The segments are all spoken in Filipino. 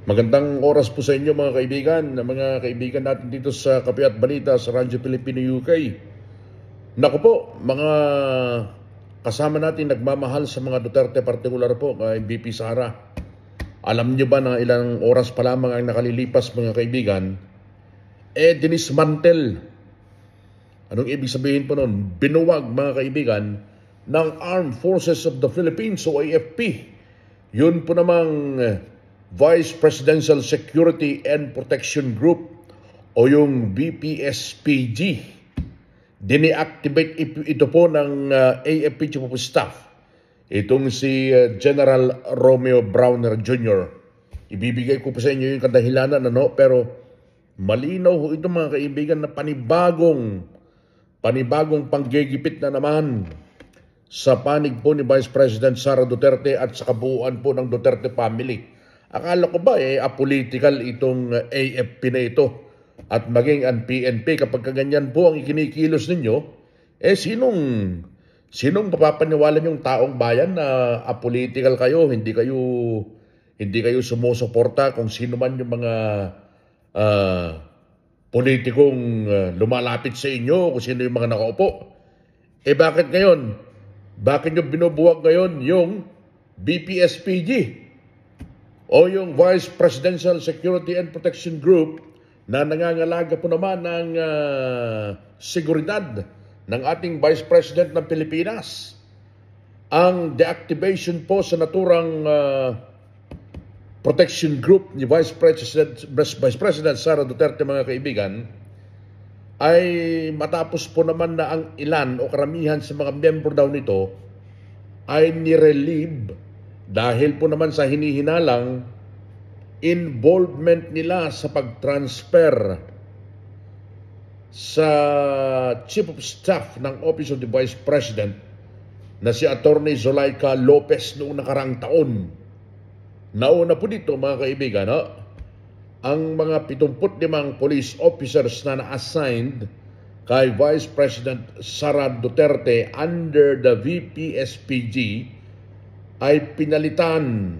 Magandang oras po sa inyo mga kaibigan natin dito sa Kape at Balita sa Radyo Pilipino UK. Naku po, mga kasama natin nagmamahal sa mga Duterte, partikular po kay VP Sara. Alam niyo ba na ilang oras pa lamang ang nakalilipas mga kaibigan, dinismantel. Anong ibig sabihin po nun? Binuwag mga kaibigan ng Armed Forces of the Philippines o AFP. Yun po namang Vice Presidential Security and Protection Group o yung VPSPG. Dine-activate ito po ng AFP Chief of Staff. Itong si General Romeo Browner Jr. Ibibigay ko po sa inyo yung kadahilanan, pero malinaw ho ito mga kaibigan na panibagong panggigipit na naman sa panig po ni Vice President Sara Duterte at sa kabuuan po ng Duterte family. Akala ko ba apolitical itong AFP na ito at maging ang PNP kapag kaganyan po ang ikinikilos ninyo, sinong papapaniwala yung taong bayan na apolitical kayo, hindi kayo sumusuporta kung sino man yung mga politikong lumalapit sa inyo, kung sino yung mga nakaupo. Bakit ngayon? Bakit nyo binubuwag ngayon yung BPSPG? O yung Vice Presidential Security and Protection Group na nangangalaga po naman ng seguridad ng ating Vice President ng Pilipinas. Ang deactivation po sa naturang protection group ni Vice President Sara Duterte mga kaibigan ay matapos po naman na ang ilan o karamihan sa mga miyembro daw nito ay nirelieve dahil po naman sa hinihinalang involvement nila sa pag-transfer sa Chief of Staff ng Office of the Vice President na si Attorney Zulaika Lopez noong nakaraang taon. Nauna po dito mga kaibigan, ang mga 75 police officers na na-assigned kay Vice President Sara Duterte under the VPSPG ay pinalitan.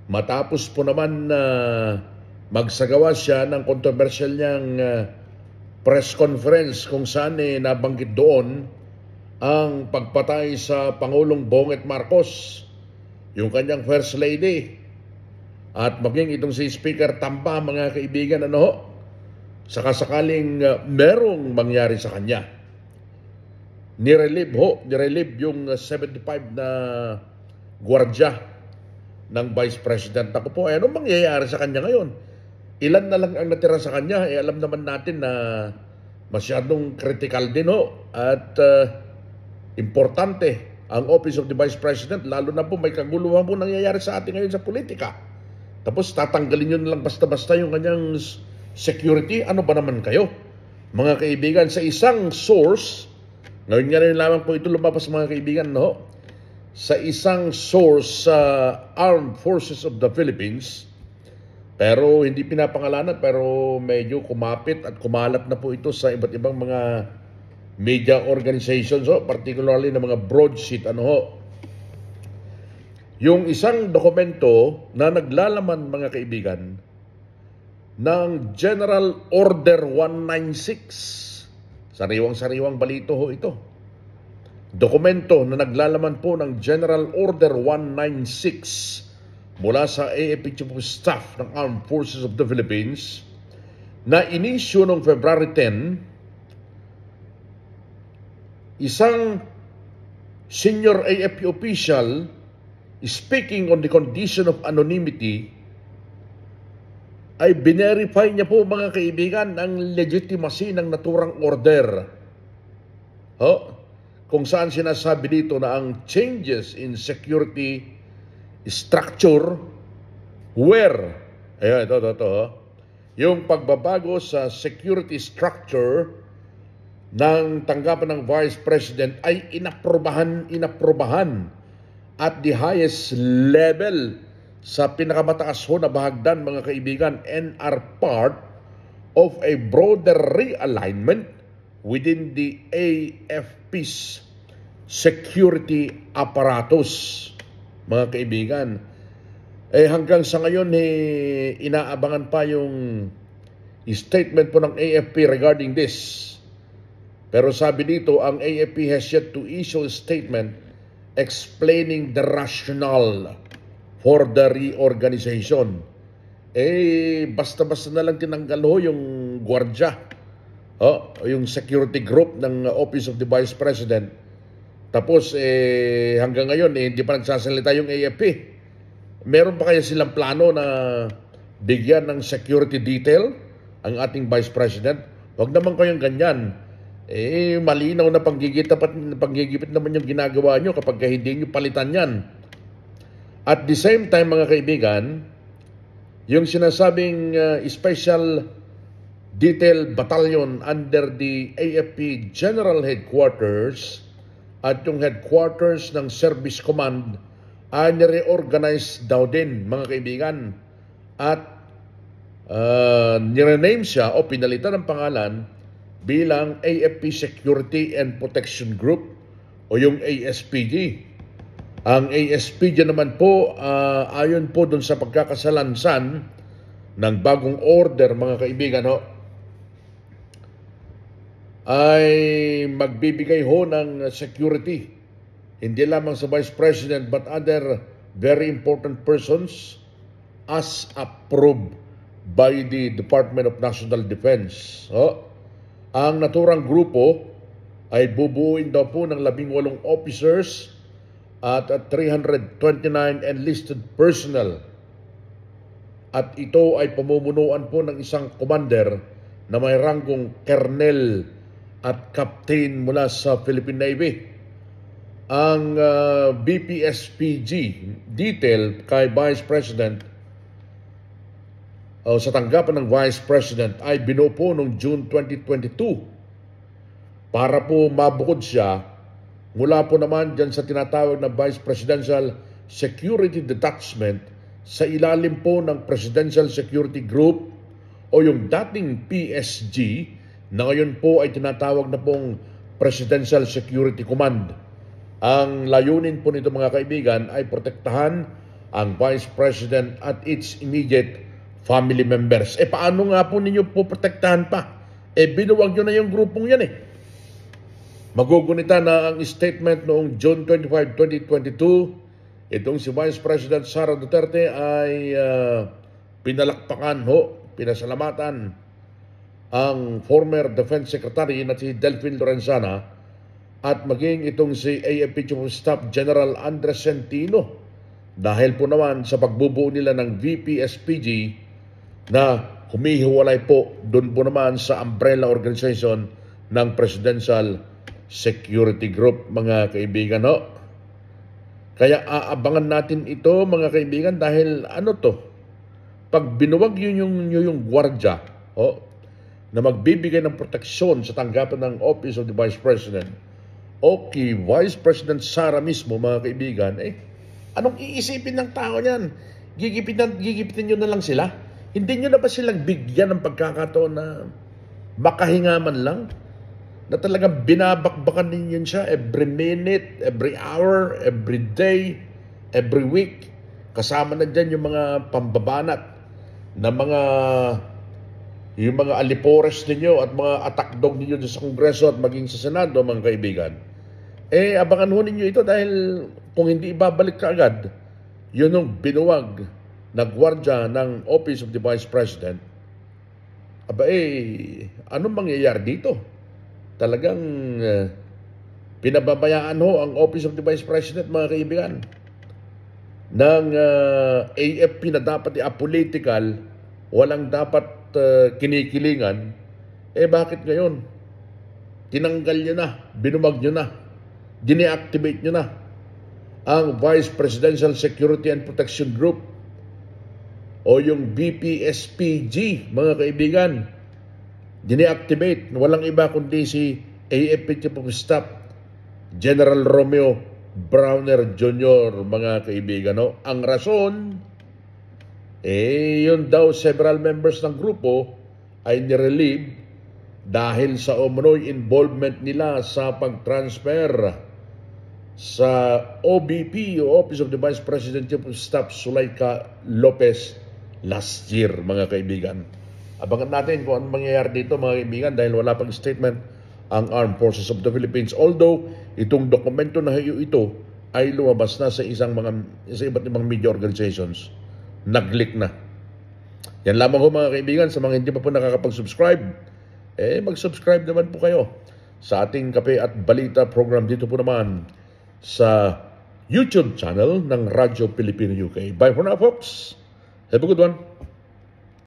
Matapos po naman na magsagawa siya ng controversial niyang press conference kung saan nabanggit doon ang pagpatay sa Pangulong Bongbong Marcos, yung kanyang First Lady, at maging itong si Speaker Tamba mga kaibigan, sakasakaling merong mangyari sa kanya. Nirelieve yung 75 na gwardya ng Vice President. Ako po, anong mangyayari sa kanya ngayon? Ilan na lang ang natira sa kanya? Alam naman natin na masyadong critical din at importante ang Office of the Vice President, lalo na po may kaguluhan po nangyayari sa atin ngayon sa politika. Tapos tatanggalin nyo na lang basta-basta yung kanyang security. Ano ba naman kayo? Mga kaibigan, sa isang source, ngayon nga rin lamang po ito lumabas mga kaibigan, sa isang source sa Armed Forces of the Philippines, pero hindi pinapangalanan, pero medyo kumapit at kumalat na po ito sa iba't ibang mga media organizations, particularly ng mga broadsheet. Yung isang dokumento na naglalaman mga kaibigan ng General Order 196. Sariwang-sariwang balito ito. Dokumento na naglalaman po ng General Order 196 mula sa AFP Chief of Staff ng Armed Forces of the Philippines na inisyu noong February 10, isang senior AFP official speaking on the condition of anonymity ay binerify niya po mga kaibigan ang legitimacy ng naturang order. Kung saan sinasabi dito na ang changes in security structure where, yung pagbabago sa security structure ng tanggapan ng Vice President ay inaprobahan at the highest level sa pinakamataas na bahagdan mga kaibigan, and are part of a broader realignment within the AFP's security apparatus. Mga kaibigan, Hanggang sa ngayon, inaabangan pa yung statement po ng AFP regarding this. Pero sabi dito, ang AFP has yet to issue a statement explaining the rationale for the reorganization. Basta-basta na lang tinanggal yung gwardya, yung security group ng Office of the Vice President. Tapos hanggang ngayon hindi pa nagsasalita yung AFP. Meron pa kaya silang plano na bigyan ng security detail ang ating Vice President? Huwag naman kayong ganyan. Malinaw na panggigipit naman yung ginagawa nyo kapag hindi nyo palitan yan. At the same time, mga kaibigan, yung sinasabing Special Detail Battalion under the AFP General Headquarters at yung headquarters ng Service Command ay nire-organize daw din, mga kaibigan. At nire-name siya o pinalitan ng pangalan bilang AFP Security and Protection Group o yung ASPG. Ang ASPG naman po, ayon po dun sa pagkakasalansan ng bagong order, mga kaibigan, ay magbibigay ng security hindi lamang sa Vice President but other very important persons as approved by the Department of National Defense. Ang naturang grupo ay bubuuin daw po ng 18 officers at 329 enlisted personnel. At ito ay pamumunuan po ng isang commander na may ranggong colonel at captain mula sa Philippine Navy. Ang BPSPG detail kay Vice President sa tanggapan ng Vice President ay binuo po noong June 2022 para po mabukod siya mula po naman dyan sa tinatawag na Vice Presidential Security Detachment sa ilalim po ng Presidential Security Group o yung dating PSG na ngayon po ay tinatawag na pong Presidential Security Command. Ang layunin po nito, mga kaibigan, ay protektahan ang Vice President at its immediate family members. Paano nga po ninyo po protektahan pa? Binuwag nyo na yung grupong yan Magugunita na ang statement noong June 25, 2022. Itong si Vice President Sara Duterte ay pinalakpakan pinasalamatan ang former Defense Secretary na si Delphine Lorenzana at maging itong si AFP Chief of Staff General Andres Centino dahil po naman sa pagbubuo nila ng VPSPG na humihiwalay po doon po naman sa umbrella organization ng Presidential Security Group, mga kaibigan. Kaya aabangan natin ito, mga kaibigan, dahil pag binuwag yung gwardya na magbibigay ng proteksyon sa tanggapan ng Office of the Vice President, okay, Vice President Sara mismo, mga kaibigan, anong iisipin ng tao niyan? Gigipitin nyo na lang sila? Hindi nyo na ba silang bigyan ng pagkakataon na makahinga man lang? Na talagang binabakbakan ninyo siya every minute, every hour, every day, every week. Kasama na dyan yung mga pambabanat na yung mga alipores ninyo at mga atakdog ninyo sa Kongreso at maging sa Senado, mga kaibigan. Abangan ho ninyo ito dahil kung hindi ibabalik ka agad, yun yung binuwag na gwardya ng Office of the Vice President. Anong mangyayari dito? Talagang pinababayaan ang Office of the Vice President, mga kaibigan, ng AFP na dapat apolitical, walang dapat kinikilingan. Bakit ngayon? Tinanggal nyo na, binuwag nyo na, dine-activate nyo na ang Vice Presidential Security and Protection Group o yung BPSPG, mga kaibigan. Dine-activate. Walang iba kundi si AFP Chief of Staff General Romeo Browner Jr., mga kaibigan. Ang rason, yun daw several members ng grupo ay nirelieve dahil sa umano'y involvement nila sa pag-transfer sa OBP o Office of the Vice President Chief of Staff Zulaika Lopez last year, mga kaibigan. Abangan natin kung ano mangyayari dito, mga kaibigan, dahil wala pang statement ang Armed Forces of the Philippines. Although itong dokumento na ito ay lumabas na sa iba't ibang media organizations. Nag-leak na. Yan lamang ho, mga kaibigan. Sa mga hindi pa po nakakapag-subscribe, mag-subscribe naman po kayo sa ating Kape at Balita program dito po naman sa YouTube channel ng Radyo Pilipino UK. Bye for now, folks. Have a good one.